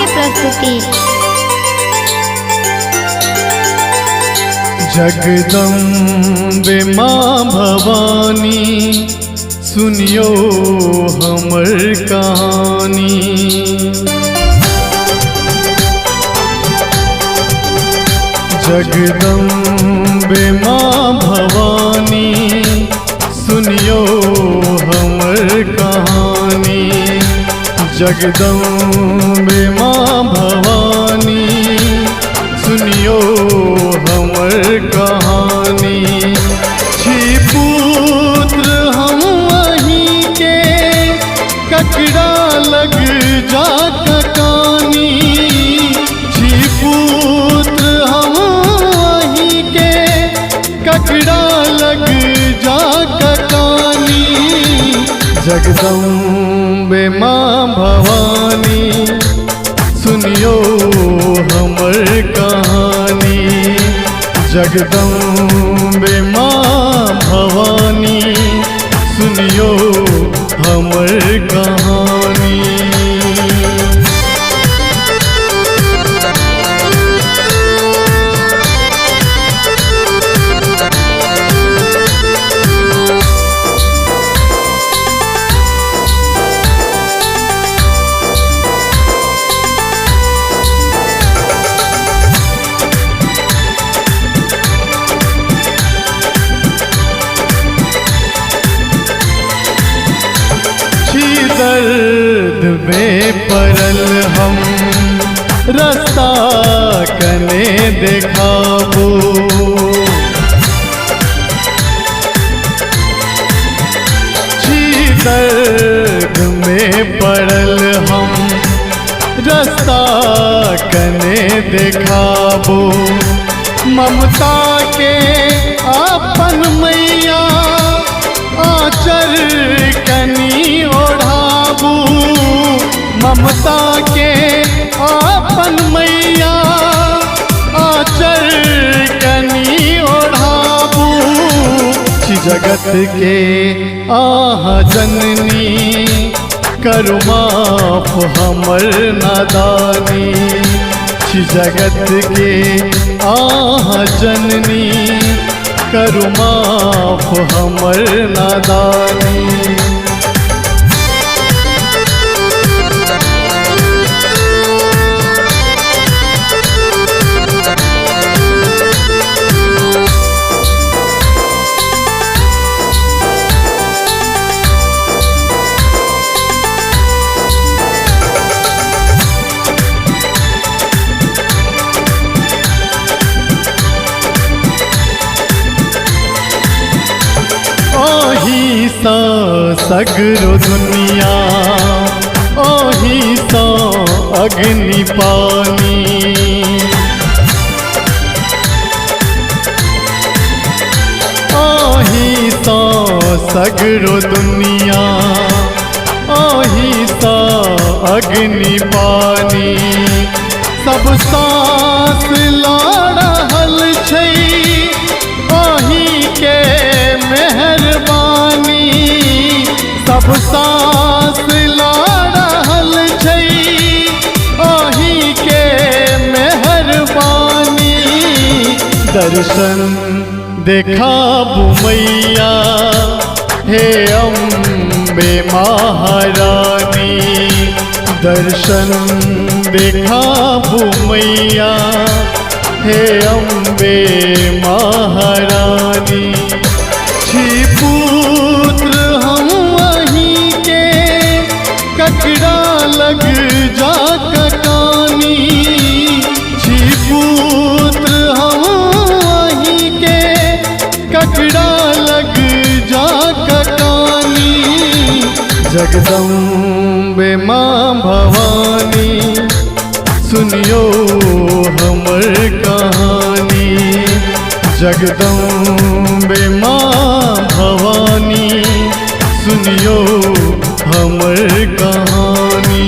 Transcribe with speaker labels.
Speaker 1: के प्रस्तुति।
Speaker 2: जगदम्बे माँ भवानी सुनियो हमर कहानी। जगदम्बे माँ भवानी सुनियो हमर कहानी। जगदम्बे माँ भवानी सुनियो हमर कहानी। छी पुत्र हम वहीं के ककड़ा लग जा ककानी। छी पुत्र हम वहीं के ककड़ा लग जा ककानी। जगदम्बे माँ भवानी सुनियो हमर कहानी। जगदम्बे माँ भवानी सुनियो हमर कहानी। दर्द में पड़ल हम रास्ता कने देखाबो। छी दर्द में पड़ल हम रास्ता कने देखाबो। ममता के आपन मैया आचर कनी ओढ़ाबू। ममता के आपन मैया आचर कनी ओढ़ाबू। छी जगत के आह जननी करु माफ हमर नादानी। छी जगत के आह जननी करु माफ हमर नादानी। ओही सा सगरो दुनिया ओही सा अग्नि पानी। ओही सा सगरो दुनिया ओही सा अग्नि पानी। सब सांस ला रहल छै ओही के मेहरबानी। सब सांस ला रहल छै ओही के मेहरबानी। दर्शन देखाबू मैया हे अम्बे महारानी। दर्शन देखाबू मैया हे अम्बे महारानी। छी पुत्र हम वहीं के ककड़ा लग जा ककानी। छी पुत्र हम वहीं के ककड़ा लग जा ककानी। जगदम्बे माँ भवानी सुनियो हमर कहानी। जगदम्बे माँ भवानी सुनियो हमर कहानी।